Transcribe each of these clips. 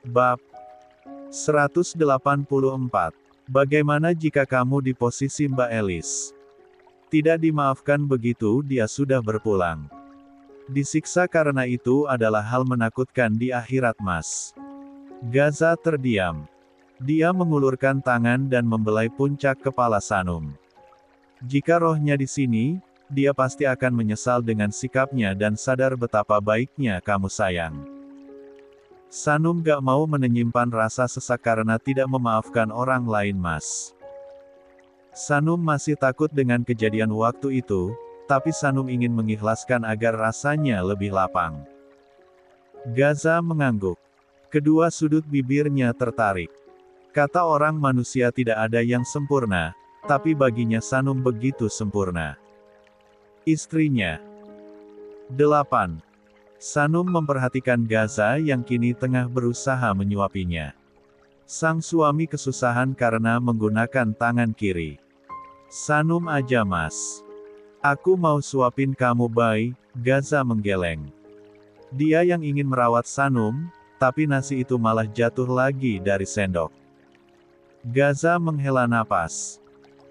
Bab 184. Bagaimana jika kamu di posisi Mbak Elis? Tidak dimaafkan begitu dia sudah berpulang. Disiksa karena itu adalah hal menakutkan di akhirat Mas. Gaza terdiam. Dia mengulurkan tangan dan membelai puncak kepala Sanum. Jika rohnya di sini, dia pasti akan menyesal dengan sikapnya dan sadar betapa baiknya kamu sayang. Sanum gak mau menyimpan rasa sesak karena tidak memaafkan orang lain Mas. Sanum masih takut dengan kejadian waktu itu, tapi Sanum ingin mengikhlaskan agar rasanya lebih lapang. Gaza mengangguk. Kedua sudut bibirnya tertarik. Kata orang manusia tidak ada yang sempurna, tapi baginya Sanum begitu sempurna. Istrinya. 8. Sanum memperhatikan Gaza yang kini tengah berusaha menyuapinya. Sang suami kesusahan karena menggunakan tangan kiri. Sanum aja Mas. Aku mau suapin kamu Bay, Gaza menggeleng. Dia yang ingin merawat Sanum, tapi nasi itu malah jatuh lagi dari sendok. Gaza menghela napas.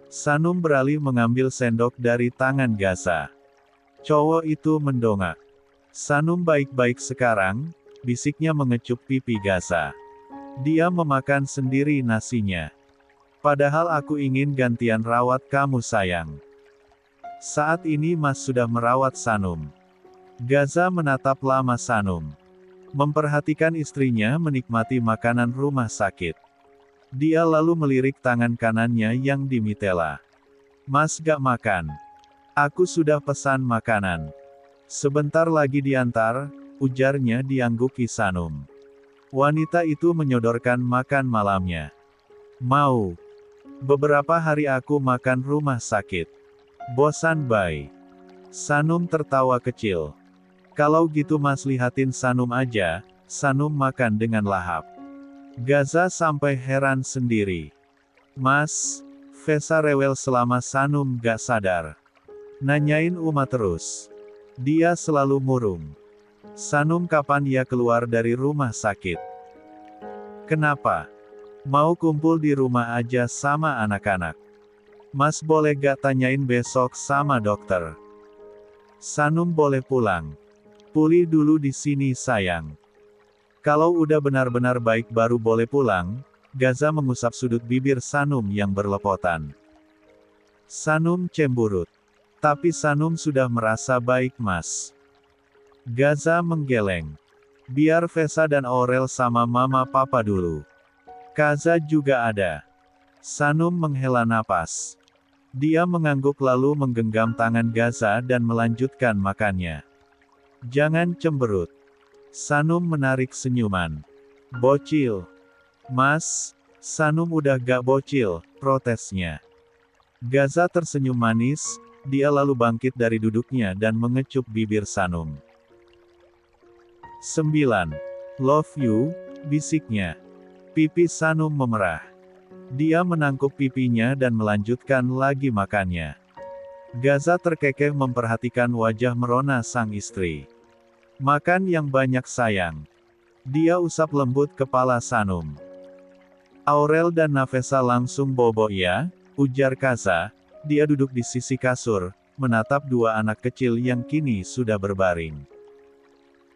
Sanum beralih mengambil sendok dari tangan Gaza. Cowok itu mendongak. Sanum baik-baik sekarang, bisiknya mengecup pipi Gaza. Dia memakan sendiri nasinya. Padahal aku ingin gantian rawat kamu sayang. Saat ini Mas sudah merawat Sanum. Gaza menatap lama Sanum. Memperhatikan istrinya menikmati makanan rumah sakit. Dia lalu melirik tangan kanannya yang dimitela. Mas gak makan. Aku sudah pesan makanan. Sebentar lagi diantar, ujarnya diangguki Sanum. Wanita itu menyodorkan makan malamnya. Mau. Beberapa hari aku makan rumah sakit. Bosan Bay. Sanum tertawa kecil. Kalau gitu Mas lihatin Sanum aja, Sanum makan dengan lahap. Gaza sampai heran sendiri. Mas, Vesa rewel selama Sanum gak sadar. Nanyain Uma terus. Dia selalu murung. Sanum kapan ia keluar dari rumah sakit? Kenapa? Mau kumpul di rumah aja sama anak-anak. Mas boleh gak tanyain besok sama dokter? Sanum boleh pulang. Pulih dulu di sini sayang. Kalau udah benar-benar baik baru boleh pulang. Gaza mengusap sudut bibir Sanum yang berlepotan. Sanum cemburut. Tapi Sanum sudah merasa baik Mas. Gaza menggeleng. Biar Vesa dan Aurel sama mama papa dulu. Kaza juga ada. Sanum menghela napas. Dia mengangguk lalu menggenggam tangan Gaza dan melanjutkan makannya. Jangan cemberut. Sanum menarik senyuman. Bocil. Mas, Sanum udah gak bocil, protesnya. Gaza tersenyum manis. Dia lalu bangkit dari duduknya dan mengecup bibir Sanum. 9. Love you, bisiknya. Pipi Sanum memerah. Dia menangkup pipinya dan melanjutkan lagi makannya. Gaza terkekeh memperhatikan wajah merona sang istri. Makan yang banyak sayang. Dia usap lembut kepala Sanum. Aurel dan Nafesa langsung bobo ya, ujar Gaza. Dia duduk di sisi kasur, menatap dua anak kecil yang kini sudah berbaring.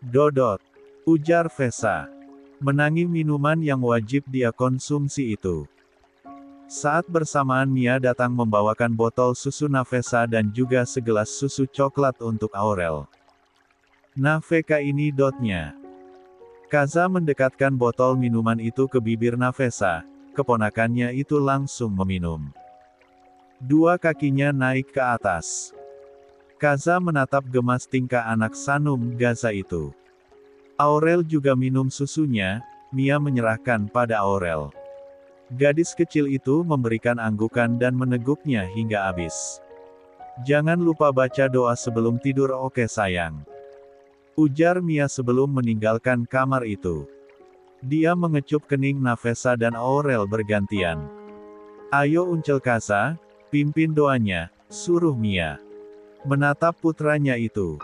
Dodot, ujar Vesa. Menangi minuman yang wajib dia konsumsi itu. Saat bersamaan Mia datang membawakan botol susu Nafesa dan juga segelas susu coklat untuk Aurel. Nafeka ini dotnya. Kaza mendekatkan botol minuman itu ke bibir Nafesa, keponakannya itu langsung meminum. Dua kakinya naik ke atas. Kaza menatap gemas tingkah anak Sanum Gaza itu. Aurel juga minum susunya, Mia menyerahkan pada Aurel. Gadis kecil itu memberikan anggukan dan meneguknya hingga habis. Jangan lupa baca doa sebelum tidur oke sayang. Ujar Mia sebelum meninggalkan kamar itu. Dia mengecup kening Nafesa dan Aurel bergantian. Ayo Uncel Kaza, pimpin doanya, suruh Mia. Menatap putranya itu.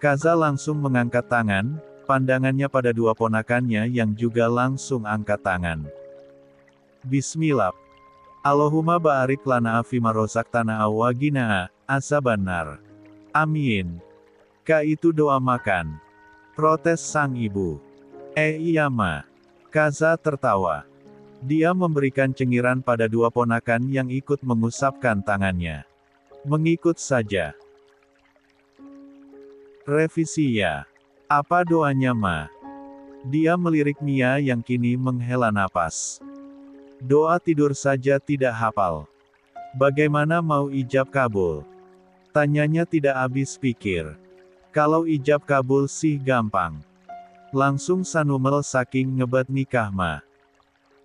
Kaza langsung mengangkat tangan, pandangannya pada dua ponakannya yang juga langsung angkat tangan. Bismillah. Allahumma barik lana fima rozaktana wa qina azabannar. Amin. Itu doa makan. Protes sang ibu. Iya ma. Kaza tertawa. Dia memberikan cengiran pada dua ponakan yang ikut mengusapkan tangannya. Mengikut saja. Revisi ya. Apa doanya ma? Dia melirik Mia yang kini menghela napas. Doa tidur saja tidak hafal. Bagaimana mau ijab kabul? Tanyanya tidak habis pikir. Kalau ijab kabul sih gampang. Langsung sanumel saking ngebet nikah mah.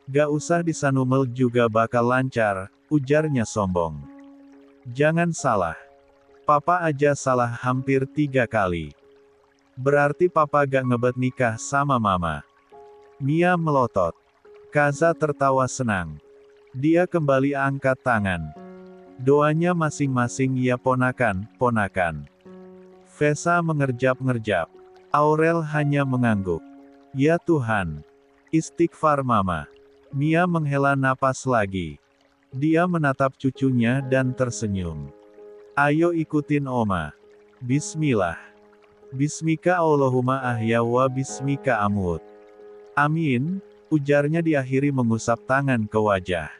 Gak usah disanumel juga bakal lancar, ujarnya sombong. Jangan salah. Papa aja salah hampir 3 kali. Berarti papa gak ngebet nikah sama mama. Mia melotot. Kaza tertawa senang. Dia kembali angkat tangan. Doanya masing-masing ya ponakan, ponakan. Vesa mengerjap-ngerjap. Aurel hanya mengangguk. Ya Tuhan. Istighfar mama. Mia menghela napas lagi. Dia menatap cucunya dan tersenyum. Ayo ikutin oma. Bismillah. Bismika Allahumma ahya wa bismika amut. Amin, ujarnya diakhiri mengusap tangan ke wajah.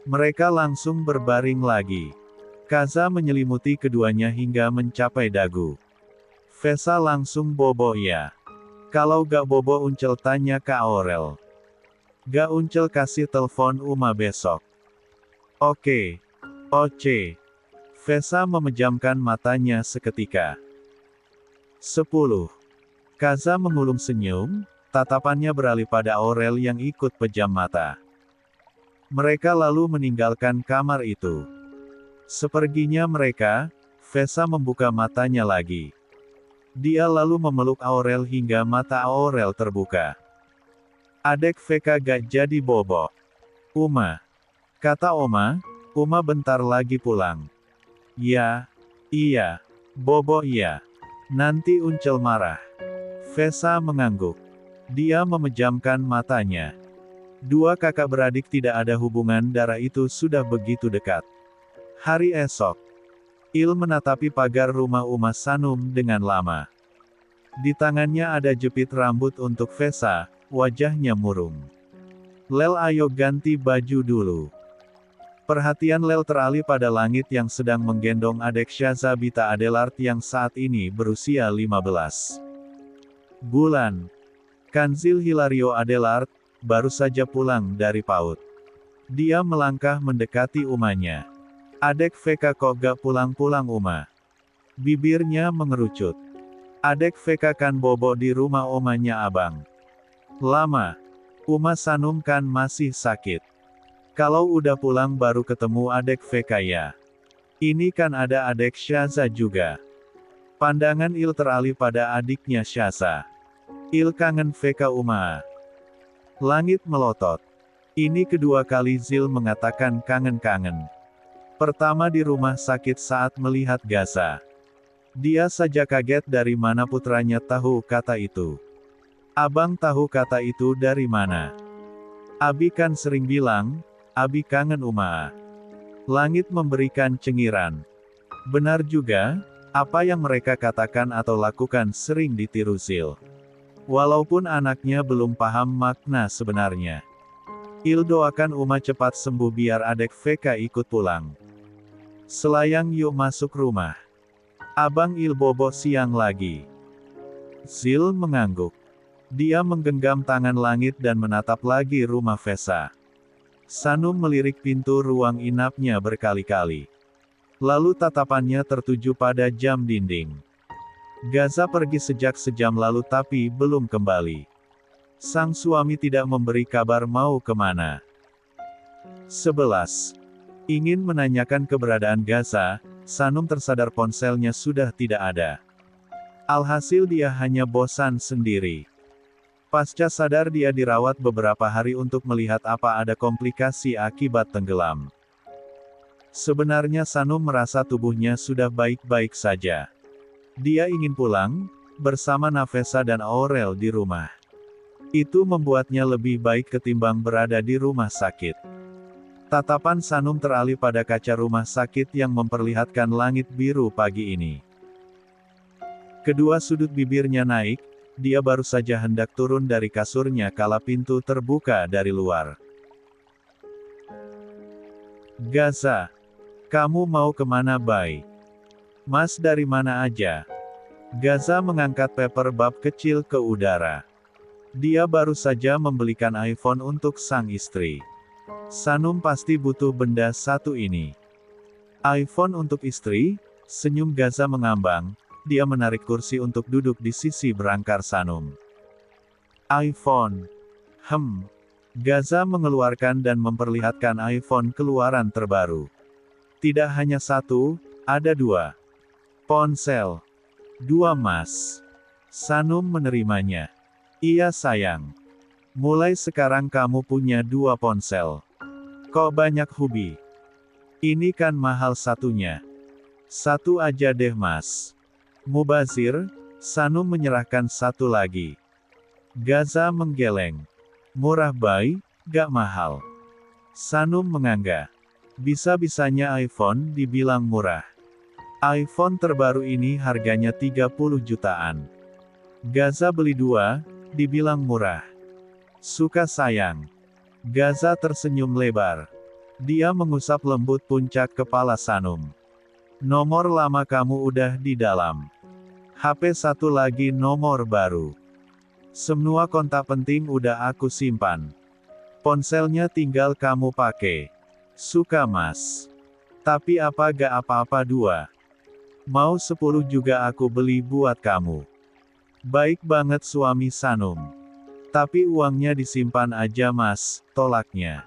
Mereka langsung berbaring lagi. Kaza menyelimuti keduanya hingga mencapai dagu. Vesa langsung bobo ya. Kalau gak bobo Uncel tanya ke Aurel. Gak Uncel kasih telepon Uma besok. Oke. Oce. Vesa memejamkan matanya seketika. 10. Kaza mengulum senyum, tatapannya beralih pada Aurel yang ikut pejam mata. Mereka lalu meninggalkan kamar itu. Seperginya mereka, Vesa membuka matanya lagi. Dia lalu memeluk Aurel hingga mata Aurel terbuka. Adek VK gak jadi bobo. Uma. Kata Oma, Uma bentar lagi pulang. Ya. Iya. Bobo iya. Nanti Uncel marah. Vesa mengangguk. Dia memejamkan matanya. Dua kakak beradik tidak ada hubungan darah itu sudah begitu dekat. Hari esok. Il menatapi pagar rumah Uma Sanum dengan lama. Di tangannya ada jepit rambut untuk Vesa, wajahnya murung. Lel ayo ganti baju dulu. Perhatian Lel teralih pada langit yang sedang menggendong adek Syazabita Adelard yang saat ini berusia 15 bulan. Kanzil Hilario Adelard, baru saja pulang dari PAUD. Dia melangkah mendekati umanya. Adek VK kok gak pulang-pulang Uma? Bibirnya mengerucut. Adek VK kan bobo di rumah omanya abang. Lama. Uma Sanum kan masih sakit. Kalau udah pulang baru ketemu adek VK ya. Ini kan ada adek Syaza juga. Pandangan Il teralih pada adiknya Syaza. Il kangen VK Uma. Langit melotot. Ini kedua kali Zil mengatakan kangen-kangen. Pertama di rumah sakit saat melihat Gaza. Dia saja kaget dari mana putranya tahu kata itu. Abang tahu kata itu dari mana? Abi kan sering bilang, Abi kangen Uma. Langit memberikan cengiran. Benar juga, apa yang mereka katakan atau lakukan sering ditiru Zil. Walaupun anaknya belum paham makna sebenarnya. Il doakan Uma cepat sembuh biar adek VK ikut pulang. Selayang yuk masuk rumah. Abang Il bobo siang lagi. Zil mengangguk. Dia menggenggam tangan langit dan menatap lagi rumah Vesa. Sanum melirik pintu ruang inapnya berkali-kali. Lalu tatapannya tertuju pada jam dinding. Gaza pergi sejak sejam lalu tapi belum kembali. Sang suami tidak memberi kabar mau kemana. 11. Ingin menanyakan keberadaan Gaza, Sanum tersadar ponselnya sudah tidak ada. Alhasil dia hanya bosan sendiri. Pasca sadar dia dirawat beberapa hari untuk melihat apa ada komplikasi akibat tenggelam. Sebenarnya Sanum merasa tubuhnya sudah baik-baik saja. Dia ingin pulang, bersama Nafesa dan Aurel di rumah. Itu membuatnya lebih baik ketimbang berada di rumah sakit. Tatapan Sanum teralih pada kaca rumah sakit yang memperlihatkan langit biru pagi ini. Kedua sudut bibirnya naik, dia baru saja hendak turun dari kasurnya kala pintu terbuka dari luar. "Gaza, kamu mau kemana, Bay? Mas dari mana aja?" Gaza mengangkat paper bab kecil ke udara. Dia baru saja membelikan iPhone untuk sang istri. Sanum pasti butuh benda satu ini. iPhone untuk istri? Senyum Gaza mengambang. Dia menarik kursi untuk duduk di sisi berangkar Sanum. iPhone. Gaza mengeluarkan dan memperlihatkan iPhone keluaran terbaru. Tidak hanya satu, ada dua. Ponsel. 2 Mas. Sanum menerimanya. "Iya sayang. Mulai sekarang kamu punya 2 ponsel. Kok banyak Hubi? Ini kan mahal satunya." "Satu aja deh Mas." Mubazir, Sanum menyerahkan satu lagi. Gaza menggeleng. "Murah Bay, gak mahal." Sanum menganggah. Bisa-bisanya iPhone dibilang murah. iPhone terbaru ini harganya 30 jutaan. Gaza beli 2, dibilang murah. "Suka sayang." Gaza tersenyum lebar. Dia mengusap lembut puncak kepala Sanum. "Nomor lama kamu udah di dalam. HP satu lagi nomor baru. Semua kontak penting udah aku simpan. Ponselnya tinggal kamu pakai." "Suka Mas. Tapi apa gak apa-apa 2. Mau 10 juga aku beli buat kamu." "Baik banget suami Sanum. Tapi uangnya disimpan aja Mas," tolaknya.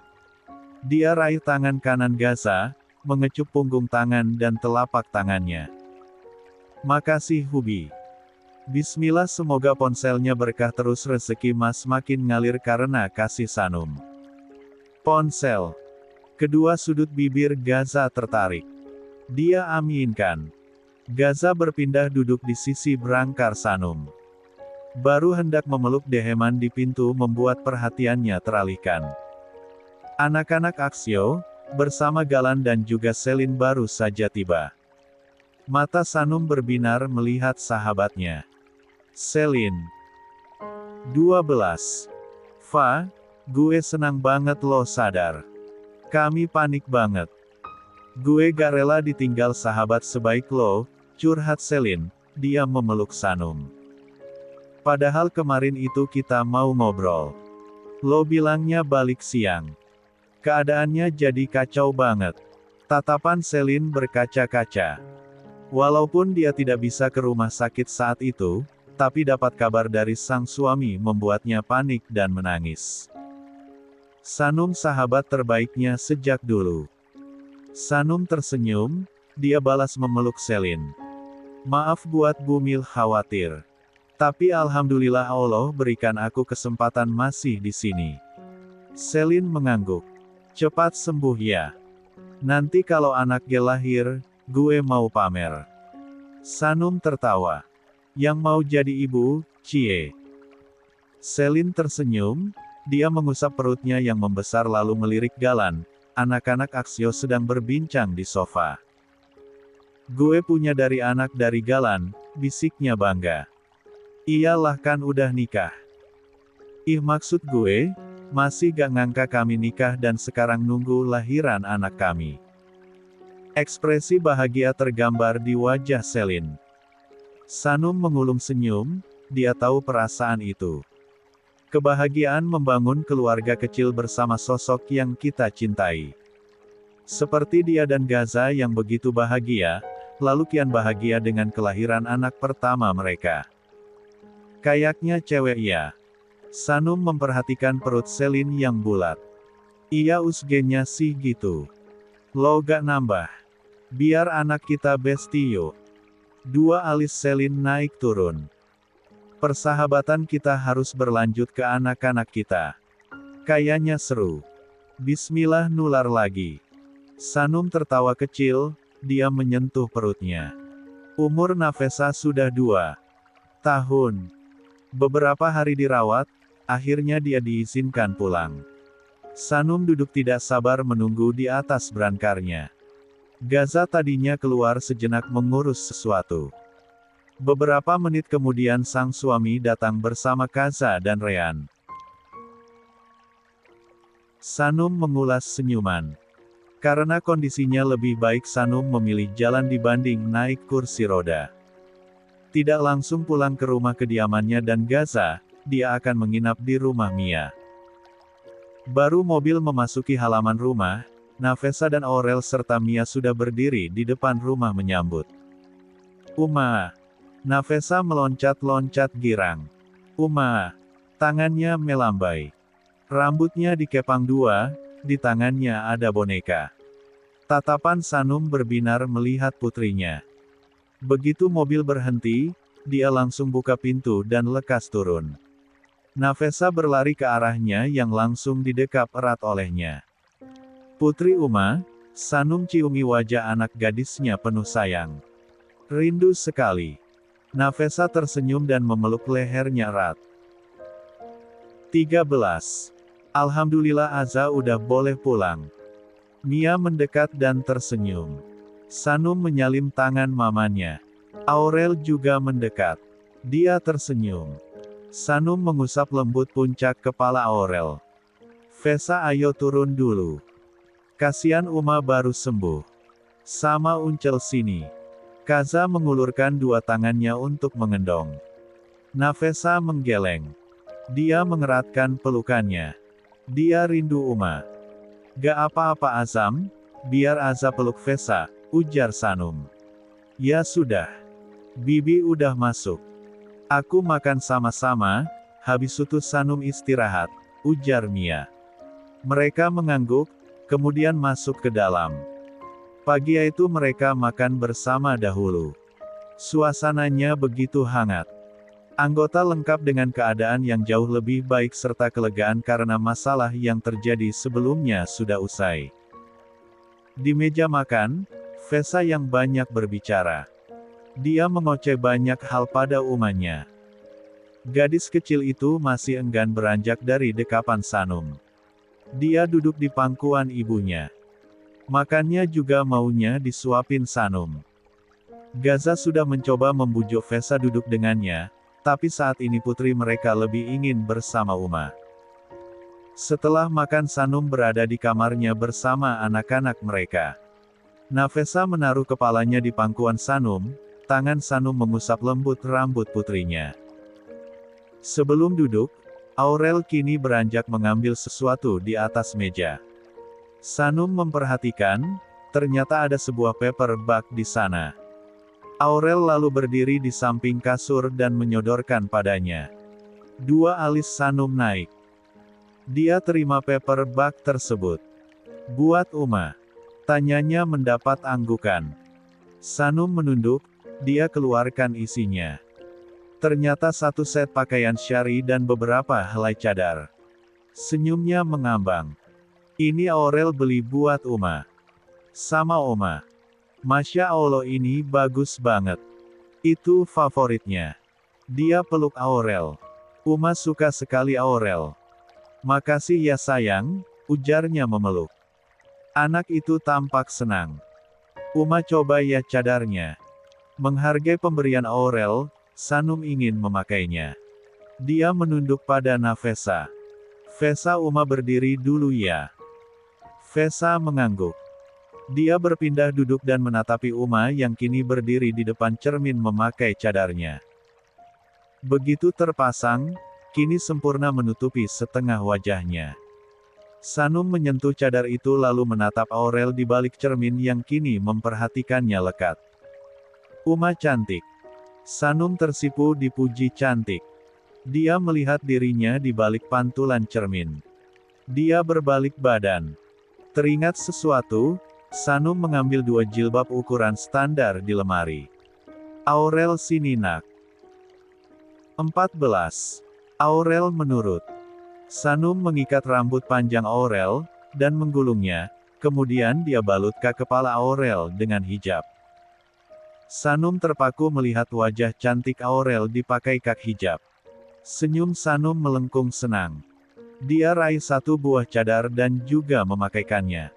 Dia raih tangan kanan Gaza, mengecup punggung tangan dan telapak tangannya. "Makasih Hubi. Bismillah semoga ponselnya berkah terus rezeki Mas makin ngalir karena kasih Sanum." "Ponsel." Kedua sudut bibir Gaza tertarik. Dia aminkan. Gaza berpindah duduk di sisi berangkar Sanum. Baru hendak memeluk Deheman di pintu membuat perhatiannya teralihkan. Anak-anak Aksio, bersama Galan dan juga Selin baru saja tiba. Mata Sanum berbinar melihat sahabatnya. "Selin. 12. Fa, gue senang banget lo sadar. Kami panik banget. Gue gak rela ditinggal sahabat sebaik lo," curhat Selin. Dia memeluk Sanum. "Padahal kemarin itu kita mau ngobrol. Lo bilangnya balik siang. Keadaannya jadi kacau banget." Tatapan Selin berkaca-kaca. Walaupun dia tidak bisa ke rumah sakit saat itu, tapi dapat kabar dari sang suami membuatnya panik dan menangis. Sanum sahabat terbaiknya sejak dulu. Sanum tersenyum, dia balas memeluk Selin. "Maaf buat Bumil khawatir. Tapi alhamdulillah Allah berikan aku kesempatan masih di sini." Selin mengangguk. "Cepat sembuh ya. Nanti kalau anak gue lahir, gue mau pamer." Sanum tertawa. "Yang mau jadi ibu, cie." Selin tersenyum, dia mengusap perutnya yang membesar lalu melirik Galan. Anak-anak Aksio sedang berbincang di sofa. "Gue punya dari anak dari Galan," bisiknya bangga. "Iyalah kan udah nikah." "Ih maksud gue, masih gak ngangka kami nikah dan sekarang nunggu lahiran anak kami." Ekspresi bahagia tergambar di wajah Selin. Sanum mengulum senyum, dia tahu perasaan itu. Kebahagiaan membangun keluarga kecil bersama sosok yang kita cintai. Seperti dia dan Gaza yang begitu bahagia, lalu kian bahagia dengan kelahiran anak pertama mereka. "Kayaknya cewek ya." Sanum memperhatikan perut Selin yang bulat. "Iya usgenya sih gitu. Lo gak nambah. Biar anak kita besti yuk." Dua alis Selin naik turun. "Persahabatan kita harus berlanjut ke anak-anak kita. Kayaknya seru. Bismillah nular lagi." Sanum tertawa kecil, dia menyentuh perutnya. "Umur Nafesa sudah 2. tahun. Beberapa hari dirawat, akhirnya dia diizinkan pulang. Sanum duduk tidak sabar menunggu di atas brankarnya. Gaza tadinya keluar sejenak mengurus sesuatu. Beberapa menit kemudian sang suami datang bersama Kaza dan Rean. Sanum mengulas senyuman. Karena kondisinya lebih baik, Sanum memilih jalan dibanding naik kursi roda. Tidak langsung pulang ke rumah kediamannya dan Gaza, dia akan menginap di rumah Mia. Baru mobil memasuki halaman rumah, Nafesa dan Aurel serta Mia sudah berdiri di depan rumah menyambut. Uma. Nafesa meloncat-loncat girang. Uma. Tangannya melambai. Rambutnya dikepang dua, di tangannya ada boneka. Tatapan Sanum berbinar melihat putrinya. Begitu mobil berhenti, dia langsung buka pintu dan lekas turun. Nafesa berlari ke arahnya yang langsung didekap erat olehnya. Putri Uma, Sanum ciumi wajah anak gadisnya penuh sayang. Rindu sekali. Nafesa tersenyum dan memeluk lehernya erat. 13. Alhamdulillah Aza udah boleh pulang. Mia mendekat dan tersenyum. Sanum menyalin tangan mamanya. Aurel juga mendekat. Dia tersenyum. Sanum mengusap lembut puncak kepala Aurel. Fesa, ayo turun dulu. Kasihan Uma baru sembuh. Sama Uncel sini. Kaza mengulurkan dua tangannya untuk mengendong. Nafesa menggeleng. Dia mengeratkan pelukannya. Dia rindu Uma. Gak apa-apa Azam, biar Aza peluk Fesa, ujar Sanum. Ya sudah. Bibi udah masuk. Aku makan sama-sama, habis itu Sanum istirahat, ujar Mia. Mereka mengangguk, kemudian masuk ke dalam. Pagi itu mereka makan bersama dahulu. Suasananya begitu hangat. Anggota lengkap dengan keadaan yang jauh lebih baik serta kelegaan karena masalah yang terjadi sebelumnya sudah usai. Di meja makan, Fesa yang banyak berbicara. Dia mengoceh banyak hal pada Umanya. Gadis kecil itu masih enggan beranjak dari dekapan Sanum. Dia duduk di pangkuan ibunya. Makannya juga maunya disuapin Sanum. Gaza sudah mencoba membujuk Fesa duduk dengannya, tapi saat ini putri mereka lebih ingin bersama Uma. Setelah makan Sanum berada di kamarnya bersama anak-anak mereka. Nafesa menaruh kepalanya di pangkuan Sanum, tangan Sanum mengusap lembut rambut putrinya. Sebelum duduk, Aurel kini beranjak mengambil sesuatu di atas meja. Sanum memperhatikan, ternyata ada sebuah paper bag di sana. Aurel lalu berdiri di samping kasur dan menyodorkan padanya. Dua alis Sanum naik. Dia terima paper bag tersebut. Buat Uma. Tanyanya mendapat anggukan. Sanum menunduk, dia keluarkan isinya. Ternyata satu set pakaian syari dan beberapa helai cadar. Senyumnya mengambang. Ini Aurel beli buat Uma. Sama Oma. Masya Allah ini bagus banget. Itu favoritnya. Dia peluk Aurel. Uma suka sekali Aurel. Makasih ya sayang, ujarnya memeluk. Anak itu tampak senang. Uma coba ya cadarnya. Menghargai pemberian Aurel, Sanum ingin memakainya. Dia menunduk pada Nafesa. Fesa, Uma berdiri dulu ya. Fesa mengangguk. Dia berpindah duduk dan menatapi Uma yang kini berdiri di depan cermin memakai cadarnya. Begitu terpasang, kini sempurna menutupi setengah wajahnya. Sanum menyentuh cadar itu lalu menatap Aurel di balik cermin yang kini memperhatikannya lekat. Uma cantik. Sanum tersipu dipuji cantik. Dia melihat dirinya di balik pantulan cermin. Dia berbalik badan. Teringat sesuatu, Sanum mengambil dua jilbab ukuran standar di lemari. Aurel sini nak. 14. Aurel menurut. Sanum mengikat rambut panjang Aurel, dan menggulungnya, kemudian dia balut ke kepala Aurel dengan hijab. Sanum terpaku melihat wajah cantik Aurel dipakai kak hijab. Senyum Sanum melengkung senang. Dia raih satu buah cadar dan juga memakaikannya.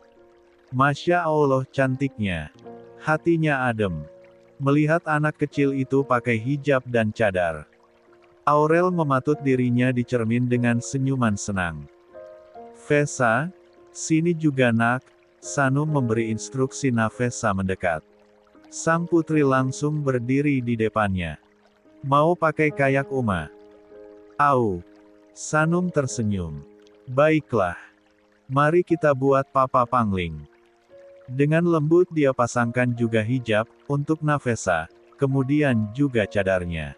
Masya Allah cantiknya. Hatinya adem. Melihat anak kecil itu pakai hijab dan cadar. Aurel mematut dirinya di cermin dengan senyuman senang. Vesa, sini juga nak, Sanum memberi instruksi. Nafesa mendekat. Sang putri langsung berdiri di depannya. Mau pakai kayak Uma? Au. Sanum tersenyum. Baiklah. Mari kita buat Papa Pangling. Dengan lembut dia pasangkan juga hijab, untuk Nafesa, kemudian juga cadarnya.